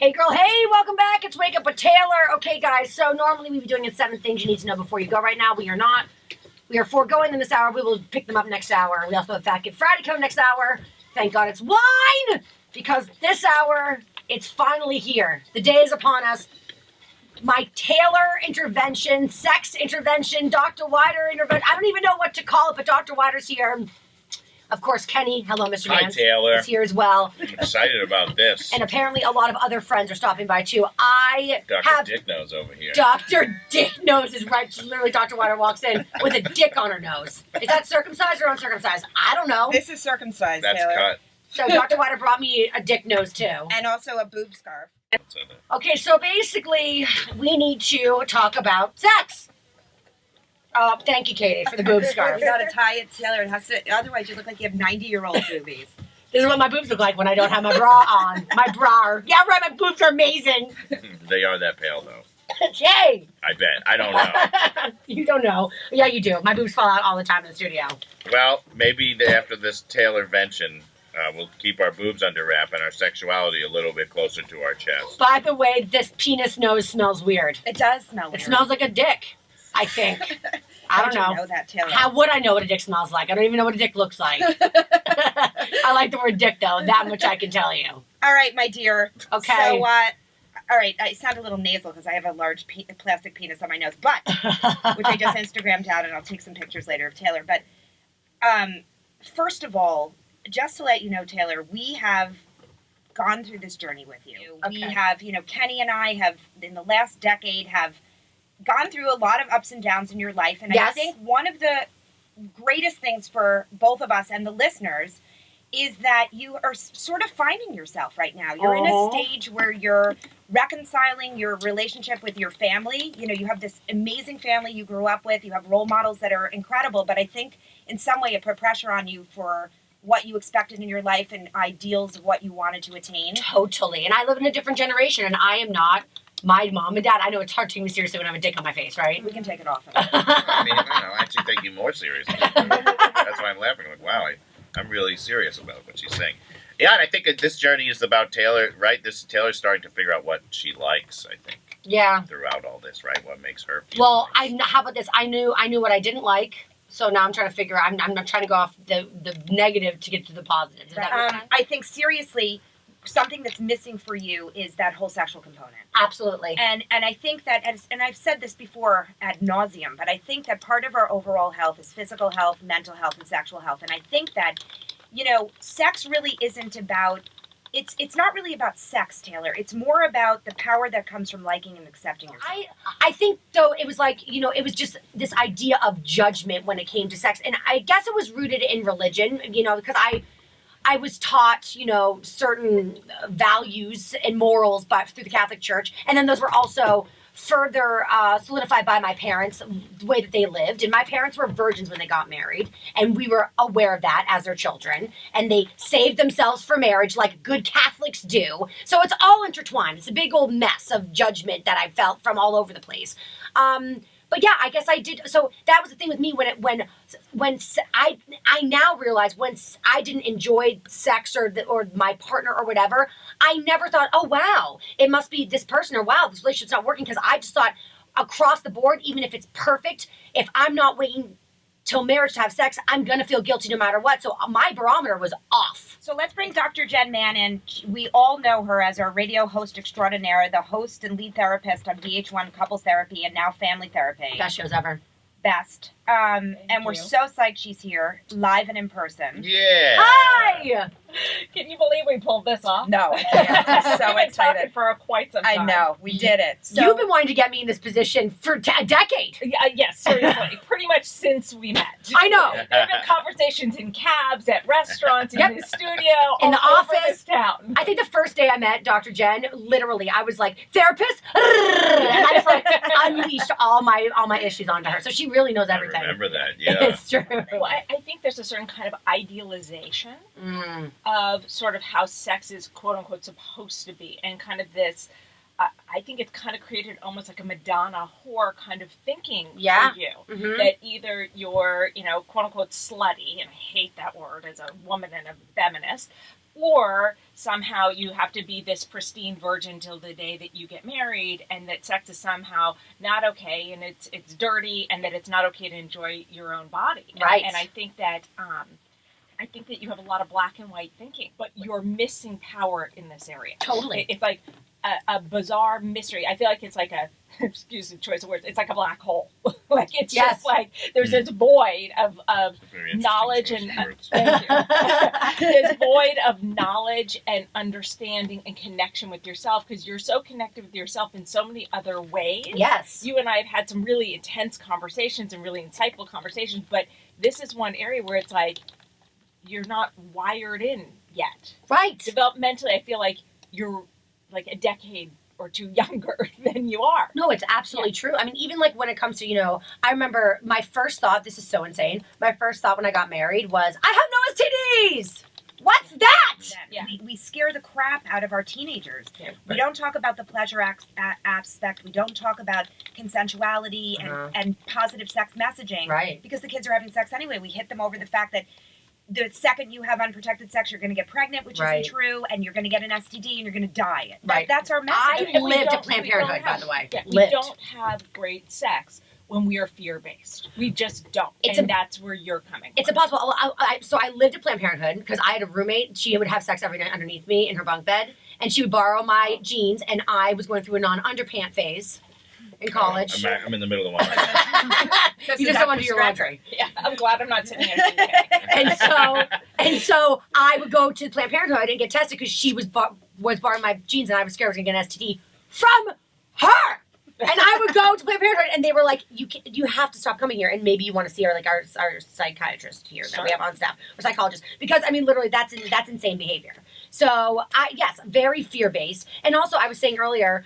Hey girl, hey, welcome back. It's Wake Up with Taylor. Okay guys, so normally we'd be doing it 7 things you need to know before you go. Right now we are not. We are foregoing them this hour. We will pick them up next hour. We also have Fat Kid Friday coming next hour. Thank God it's wine! Because this hour, it's finally here. The day is upon us. My Taylor intervention, sex intervention, Dr. Wider intervention. I don't even know what to call it, but Dr. Wider's here. Of course, Kenny, hello, Mr. Hi, Nance, Taylor. is here as well. I'm excited about this. And apparently a lot of other friends are stopping by, too. Dr. Dick Nose over here. Dr. Dick Nose is right. Literally, Dr. Wider walks in with a dick on her nose. Is that circumcised or uncircumcised? I don't know. This is circumcised, That's Taylor. cut. So Dr. Wider brought me a dick nose, too. And also a boob scarf. Okay, so basically, we need to talk about sex. Thank you, Katie, for the boob scarf. You gotta tie it, Taylor. It has to. Otherwise, you look like you have 90-year-old boobies. This is what my boobs look like when I don't have my bra on. My bra. Yeah, right, my boobs are amazing. They are that pale, though. Jay! I bet. I don't know. You don't know. Yeah, you do. My boobs fall out all the time in the studio. Well, maybe after this Taylorvention, we'll keep our boobs under wrap and our sexuality a little bit closer to our chest. By the way, this penis nose smells weird. It does smell weird. It smells like a dick, I think. I don't How'd know. you know that, Taylor? How would I know what a dick smells like? I don't even know what a dick looks like. I like the word dick, though. That much I can tell you. All right, my dear. Okay. So, all right, I sound a little nasal because I have a large plastic penis on my nose, but which I just Instagrammed out, and I'll take some pictures later of Taylor. But first of all, just to let you know, Taylor, we have gone through this journey with you. Okay. We have, Kenny and I have, in the last decade, have gone through a lot of ups and downs in your life. And Yes. I think one of the greatest things for both of us and the listeners is that you are sort of finding yourself right now. You're in a stage where you're reconciling your relationship with your family. You have this amazing family you grew up with. You have role models that are incredible. But I think in some way it put pressure on you for what you expected in your life and ideals of what you wanted to attain. Totally. And I live in a different generation, and I am not my mom and dad. I know it's hard to take me seriously when I have a dick on my face, right? We can take it off. I mean, I actually take you more seriously. That's why I'm laughing. Like, wow, I'm really serious about what she's saying. Yeah, and I think that this journey is about Taylor, right? Taylor's starting to figure out what she likes, I think. Yeah. Throughout all this, right? What makes her feel Well, nice. how about this? I knew what I didn't like, so now I'm trying to figure out. I'm not trying to go off the negative to get to the positive. Does that make sense? I think seriously, something that's missing for you is that whole sexual component. Absolutely. And I think that, and I've said this before ad nauseum, but I think that part of our overall health is physical health, mental health, and sexual health. And I think that, sex really isn't about, it's not really about sex, Taylor. It's more about the power that comes from liking and accepting yourself. I think, though, it was like, it was just this idea of judgment when it came to sex. And I guess it was rooted in religion, because I was taught, certain values and morals through the Catholic Church. And then those were also further solidified by my parents, the way that they lived. And my parents were virgins when they got married. And we were aware of that as their children. And they saved themselves for marriage like good Catholics do. So it's all intertwined. It's a big old mess of judgment that I felt from all over the place. But yeah, I guess I did. So that was the thing with me when I now realize when I didn't enjoy sex or my partner or whatever, I never thought, oh wow, it must be this person, or wow, this relationship's not working, because I just thought across the board, even if it's perfect, if I'm not waiting till marriage to have sex, I'm gonna feel guilty no matter what. So my barometer was off. So let's bring Dr. Jen Mann in. We all know her as our radio host extraordinaire, the host and lead therapist on VH1 Couples Therapy and now Family Therapy. Best shows ever. Best. And we're so psyched she's here, live and in person. Yeah. Hi! Can you believe we pulled this off? No, I can't. I'm so We've been talking excited. for quite some time. I know. We did it. So, You've been wanting to get me in this position for a decade. Yes, seriously. Pretty much since we met. I know. There have been conversations in cabs, at restaurants, in the studio, In the all over office. this town. I think the first day I met Dr. Jen, literally, I was like, therapist? And I just like unleashed all my issues onto her. So she really knows I everything. remember that, yeah. It's true. Well, I think there's a certain kind of idealization of sort of how sex is quote unquote supposed to be, and kind of this I think it's kind of created almost like a Madonna whore kind of thinking for you. That either you're, quote unquote slutty, and I hate that word as a woman and a feminist, or somehow you have to be this pristine virgin till the day that you get married, and that sex is somehow not okay, and it's dirty, and that it's not okay to enjoy your own body. Right. And I think that you have a lot of black and white thinking, but you're missing power in this area. Totally. It's like a bizarre mystery. I feel like it's like a, excuse the choice of words, it's like a black hole. Like it's just like there's this void of Very interesting knowledge choice and of words. thank you. This void of knowledge and understanding and connection with yourself, because you're so connected with yourself in so many other ways. Yes. You and I have had some really intense conversations and really insightful conversations, but this is one area where it's like you're not wired in yet. Right. Developmentally, I feel like you're like a decade or two younger than you are. No, it's absolutely true. I mean, even like when it comes to, I remember my first thought, this is so insane. My first thought when I got married was, I have no STDs. What's that? Yeah. We scare the crap out of our teenagers. Yeah, We don't talk about the pleasure aspect. We don't talk about consensuality and positive sex messaging. Right. Because the kids are having sex anyway. We hit them over the fact that the second you have unprotected sex, you're going to get pregnant, which Right. isn't true, and you're going to get an STD, and you're going to die. Right. That's our message. I And we lived at don't- Planned we don't Parenthood, by have- the way. Yeah, we Lived. don't have great sex when we are fear-based. We just don't. It's and that's where you're coming It's from. impossible. So I lived at Planned Parenthood because I had a roommate. She would have sex every night underneath me in her bunk bed, and she would borrow my jeans, and I was going through a non-underpant phase in college. I'm in the middle of one. Right That's You the just don't want to Dr. do your Scratcher. laundry. Yeah, I'm glad I'm not sitting here thinking. And so I would go to Planned Parenthood and get tested because she was borrowing my jeans, and I was scared I was going to get an STD from her. And I would go to Planned Parenthood, and they were like, "You have to stop coming here, and maybe you want to see our psychiatrist here that we have on staff, or psychologist, because I mean, literally, that's insane behavior." So yes, very fear based, and also I was saying earlier,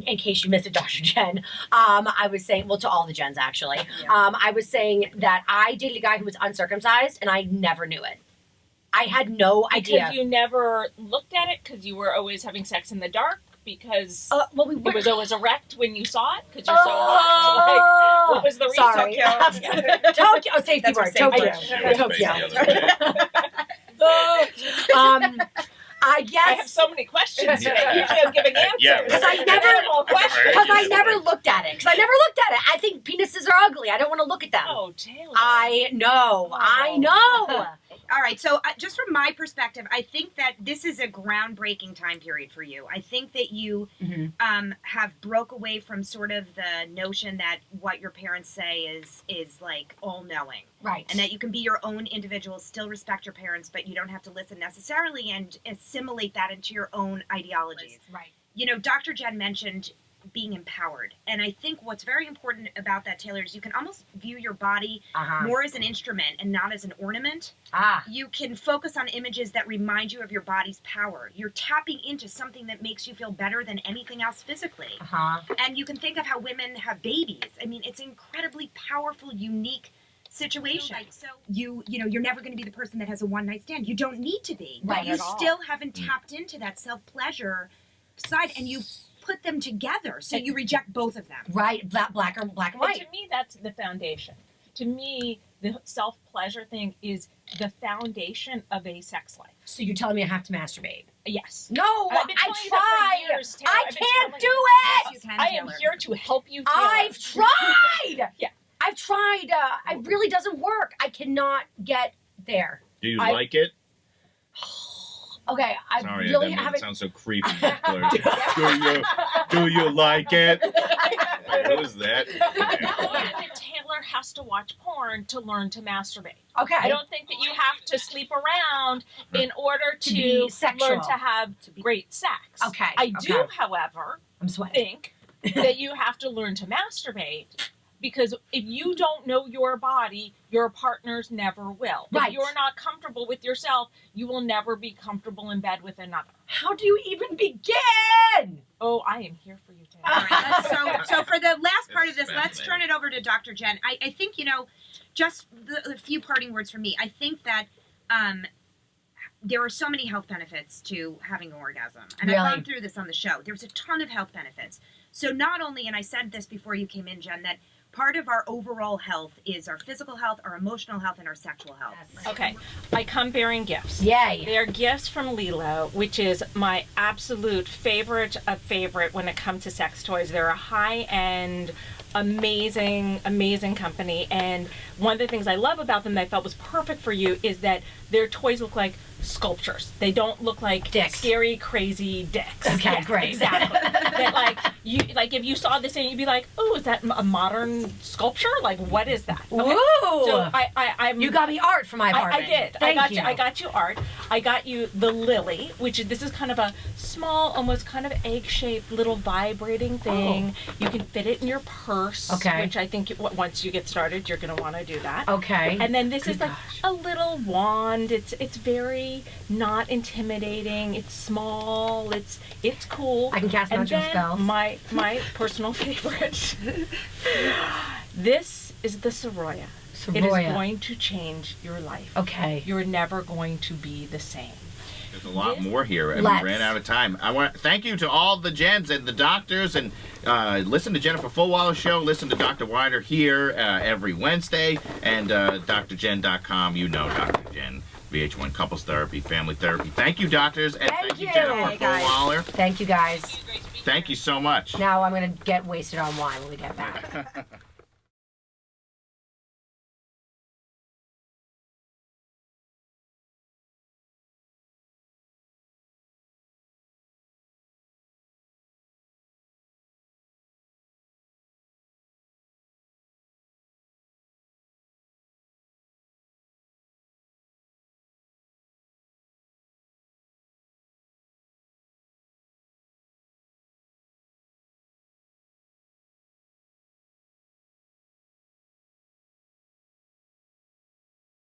in case you missed it, Dr. Jen, I was saying, well, to all the Jens actually, I was saying that I dated a guy who was uncircumcised, and I never knew it. I had no idea. Because you never looked at it, because you were always having sex in the dark, because Well, we were. it was always erect when you saw it, because you're so hot. Like, what was the reason? Sorry. Yeah. Tokyo. Oh, safety That's word. a safety Tokyo. word. Tokyo. I guess. I have so many questions. Yeah. Usually I'm giving answers. Yeah, Because I never- Animal questions. Because I never looked at it. I think penises are ugly. I don't want to look at them. Oh, Taylor. I know. I know. All right, so just from my perspective, I think that this is a groundbreaking time period for you. I think that you have broke away from sort of the notion that what your parents say is like all knowing, Right. and that you can be your own individual, still respect your parents, but you don't have to listen necessarily and assimilate that into your own ideologies. Right. Dr. Jen mentioned being empowered, and I think what's very important about that, Taylor, is you can almost view your body more as an instrument and not as an ornament. You can focus on images that remind you of your body's power. You're tapping into something that makes you feel better than anything else physically. And you can think of how women have babies. I mean, it's incredibly powerful, unique situation. So you're never going to be the person that has a one-night stand. You don't need to be. Right. But you At all. still haven't tapped into that self-pleasure side, and you put them together. So you reject both of them. Right. Black and And white. to me, that's the foundation. To me, the self-pleasure thing is the foundation of a sex life. So you're telling me I have to masturbate? Yes. No, I've been I telling you that tried. for years, Taylor. I I've been can't telling do you. it. Yes, you can, I am Taylor. here to help you, Taylor. I've tried. Yeah. I've tried. It really doesn't work. I cannot get there. Do you I- like it? Okay, I Sorry, really that made it haven't. sound so creepy. Blair. do you like it? What was that? I don't think that Taylor has to watch porn to learn to masturbate. Okay, I don't think that you have to sleep around in order To be sexual. learn to have great sex. Okay, I do, okay. however, I'm sweating. think that you have to learn to masturbate, because if you don't know your body, your partners never will. Right. If you're not comfortable with yourself, you will never be comfortable in bed with another. How do you even begin? Oh, I am here for you, Taylor. All right, so for the last part of this, It's let's turn it over to Dr. Jen. I think, just the few parting words from me. I think that there are so many health benefits to having an orgasm. And I've Really? gone through this on the show. There's a ton of health benefits. So not only, and I said this before you came in, Jen, that part of our overall health is our physical health, our emotional health, and our sexual health. Yes. Okay, I come bearing gifts. Yay. They are gifts from Lilo, which is my absolute favorite of favorite when it comes to sex toys. They're a high-end, amazing company, and one of the things I love about them that I felt was perfect for you is that their toys look like sculptures. They don't look like Dicks. scary, crazy dicks. Okay, Yeah, great. Exactly. That like if you saw this thing, you'd be like, oh, is that a modern sculpture? Like, what is that? Okay. Woo! So I'm. You got me art for my I apartment. did. Thank you. I got you art. I got you the lily, this is kind of a small, almost kind of egg-shaped little vibrating thing. You can fit it in your purse. Okay. Which I think once you get started, you're going to want to do that. Okay. And then this Good is like gosh. a little wand. It's very not intimidating. It's small. It's cool. I can cast And magical then spells. my personal favorite. This is the Soroya. It is Soroya. going to change your life. Okay. You're never going to be the same. There's a lot This- more here, and Let's. we ran out of time. I want to thank you to all the Jens and the doctors, and listen to Jennifer Fulwilder's show. Listen to Dr. Wider here every Wednesday, and drjen.com. You know Dr. Jen, VH1 Couples Therapy, Family Therapy. Thank you, doctors, and Thank you, you. Jennifer Hey, guys. Fulwilder. Thank you, guys. Thank you so much. Now I'm going to get wasted on wine when we get back.